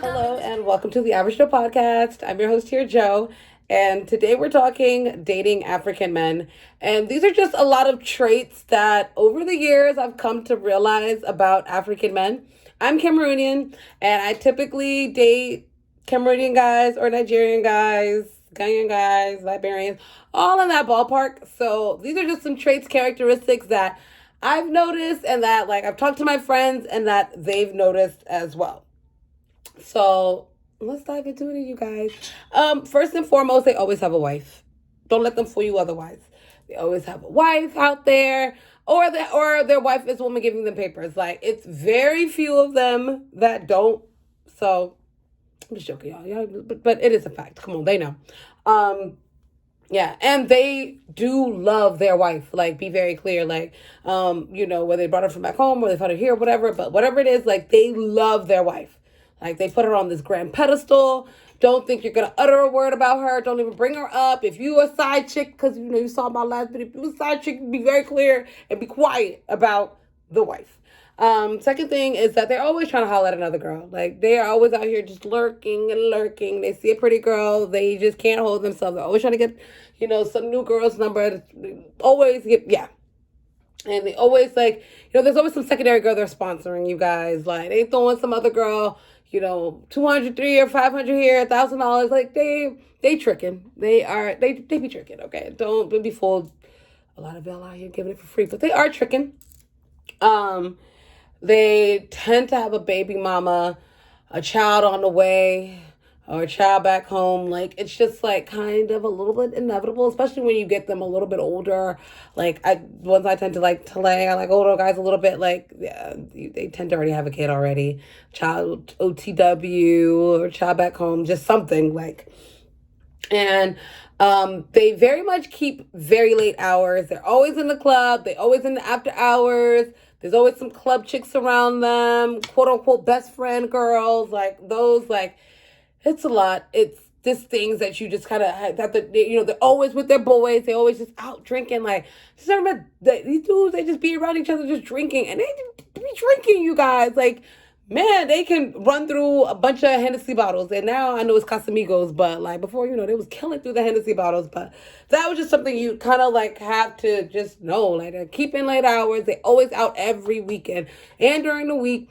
Hello and welcome to the Average Joe podcast. I'm your host here, Joe, and today we're talking dating African men. And these are just a lot of traits that over the years I've come to realize about African men. I'm Cameroonian, and I typically date Cameroonian guys or Nigerian guys, Ghanaian guys, Liberians, all in that ballpark. So these are just some traits, characteristics that I've noticed and that like I've talked to my friends and that they've noticed as well. So let's dive into it, you guys. First and foremost, they always have a wife. Don't let them fool you otherwise. They always have a wife out there, or their wife is the woman giving them papers. Like it's very few of them that don't. So I'm just joking, y'all. But it is a fact. Come on, they know. Um, yeah, and they do love their wife. Like, be very clear. Like, whether they brought her from back home or they found her here, whatever. But whatever it is, like, they love their wife. Like, they put her on this grand pedestal. Don't think you're gonna utter a word about her. Don't even bring her up. If you a side chick, because you saw my last video. If you a side chick, be very clear and be quiet about the wife. Second thing is that they're always trying to holler at another girl. Like they are always out here just lurking and lurking. They see a pretty girl, they just can't hold themselves. They're always trying to get, some new girl's number. Always get and they always like, there's always some secondary girl they're sponsoring you guys. Like they throwing some other girl, 200, 3 or 500 here, $1,000. Like they tricking. They be tricking. Okay, don't be fooled. A lot of y'all out here giving it for free, but they are tricking. Um, they tend to have a baby mama, a child on the way, or a child back home. Like it's just like kind of a little bit inevitable, especially when you get them a little bit older. Like ones I tend to like to lay, I like older guys a little bit. Like yeah, they tend to already have a kid already, child OTW or child back home, just something like. And they very much keep very late hours. They're always in the club. They always in the after hours. There's always some club chicks around them, quote unquote best friend girls, like those. Like it's a lot. It's just things that you just kind of have to. They're always with their boys. They always just out drinking. Like just remember that these dudes, they just be around each other just drinking, and they be drinking. You guys like. Man, they can run through a bunch of Hennessy bottles. And now I know it's Casamigos, but like before, they was killing through the Hennessy bottles. But that was just something you kind of like have to just know. Like they're keeping late hours. They always out every weekend. And during the week,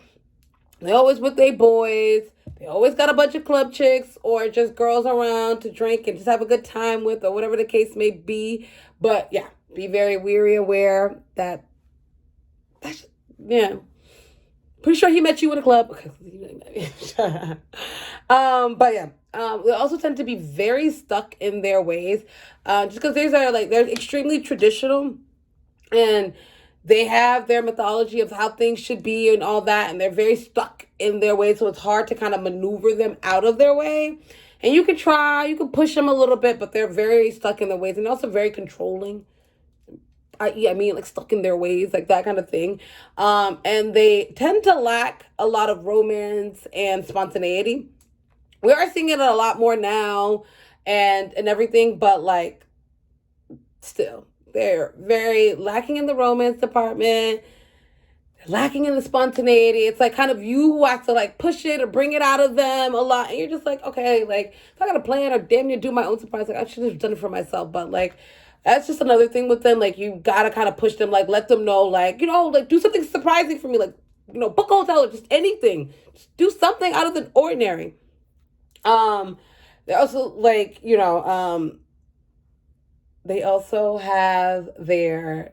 they always with their boys. They always got a bunch of club chicks or just girls around to drink and just have a good time with or whatever the case may be. But yeah, be very weary aware that that's, yeah. Pretty sure he met you in a club. But yeah, they also tend to be very stuck in their ways, just because they're extremely traditional, and they have their mythology of how things should be and all that, and they're very stuck in their ways. So it's hard to kind of maneuver them out of their way. And you can push them a little bit, but they're very stuck in their ways, and also very controlling. I mean, like stuck in their ways, like that kind of thing. And they tend to lack a lot of romance and spontaneity. We are seeing it a lot more now and everything, but like still, they're very lacking in the romance department, lacking in the spontaneity. It's like kind of you who have to like push it or bring it out of them a lot. And you're just like, okay, like if I got a plan or damn near do my own surprise, like I should have done it for myself. But like that's just another thing with them. Like you gotta kind of push them, like let them know, like, like do something surprising for me, like, book a hotel or just anything. Just do something out of the ordinary. Um, they also like, they also have their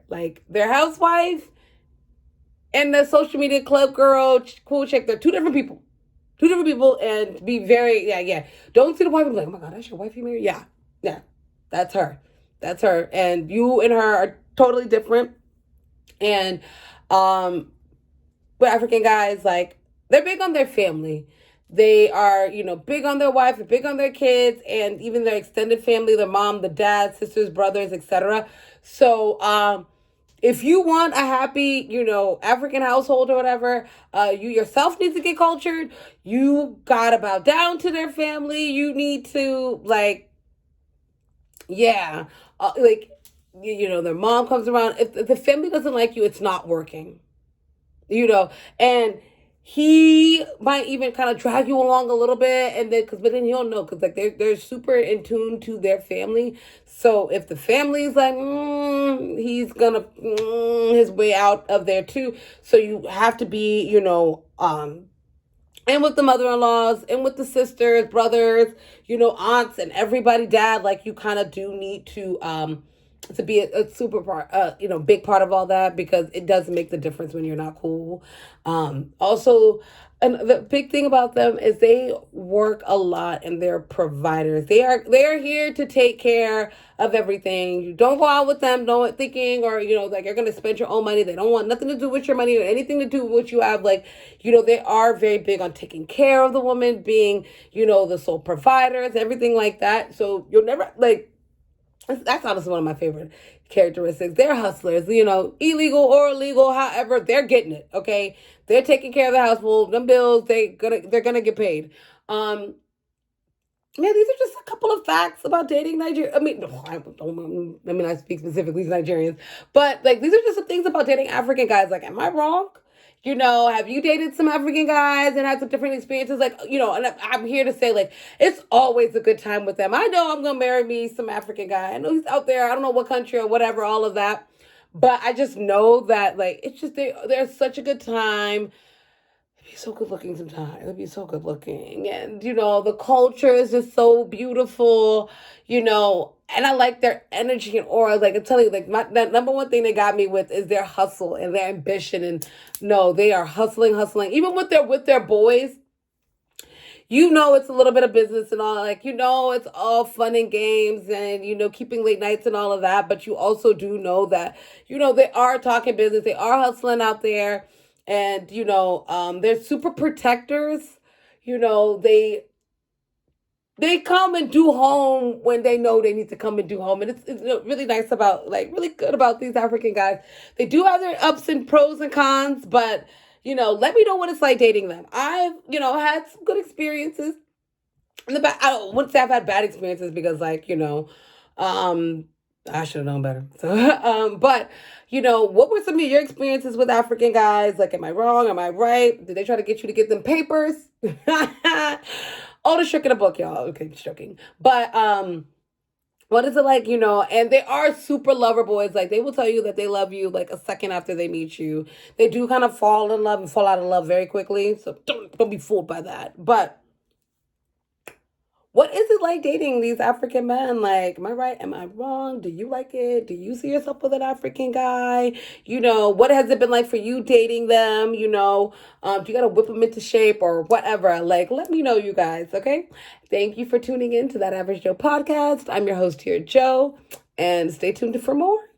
housewife and the social media club girl, cool chick. They're two different people. Two different people, and be very, yeah, yeah. Don't see the wife and be like, oh my God, that's your wife you married? Yeah, yeah, that's her. That's her. And you and her are totally different. And with African guys, like, they're big on their family. They are, big on their wife, big on their kids, and even their extended family, their mom, the dad, sisters, brothers, etc. So, if you want a happy, African household or whatever, you yourself need to get cultured. You gotta bow down to their family. You need to, like, yeah, their mom comes around. If the family doesn't like you, it's not working, and he might even kind of drag you along a little bit, and then but then he'll know because like they're super in tune to their family. So if the family's like, he's gonna his way out of there too. So you have to be, and with the mother-in-laws and with the sisters, brothers, aunts and everybody, dad, like you kind of do need to be a super part, big part of all that, because it does make the difference when you're not cool. Also, and the big thing about them is they work a lot and they're providers. They are here to take care of everything. You don't go out with them, no thinking, or like you're gonna spend your own money. They don't want nothing to do with your money or anything to do with what you have. Like, they are very big on taking care of the woman, being, the sole providers, everything like that. So you'll never like, that's honestly one of my favorite characteristics. They're hustlers, illegal or legal, however, they're getting it. Okay, they're taking care of the household, them bills. They're gonna get paid. Man, these are just a couple of facts about dating Nigeria. I mean, no, I speak specifically to Nigerians, but like these are just some things about dating African guys. Like, am I wrong? Have you dated some African guys and had some different experiences? Like, and I'm here to say, like, it's always a good time with them. I know I'm going to marry me some African guy. I know he's out there. I don't know what country or whatever, all of that. But I just know that, like, it's just, they're such a good time. They'd be so good looking sometimes. They'd be so good looking. And, the culture is just so beautiful, and I like their energy and aura. Like, I'm telling you, like, that number one thing they got me with is their hustle and their ambition. And no, they are hustling. Even with their boys, it's a little bit of business and all. Like, it's all fun and games and, keeping late nights and all of that. But you also do know that, they are talking business. They are hustling out there. And, they're super protectors. They come and do home when they know they need to come and do home. And it's really nice about, like, really good about these African guys. They do have their ups and pros and cons, but, let me know what it's like dating them. I've, had some good experiences. In the back, I wouldn't say I've had bad experiences because, like, I should have known better. So, but, what were some of your experiences with African guys? Like, am I wrong? Am I right? Did they try to get you to get them papers? All the trick in the book, y'all. Okay, just joking. But, what is it like, and they are super lover boys. Like, they will tell you that they love you like a second after they meet you. They do kind of fall in love and fall out of love very quickly. So don't be fooled by that. But what is it like dating these African men? Like, am I right? Am I wrong? Do you like it? Do you see yourself with an African guy? What has it been like for you dating them? Do you got to whip them into shape or whatever? Like, let me know, you guys, okay? Thank you for tuning in to That Average Joe podcast. I'm your host here, Joe, and stay tuned for more.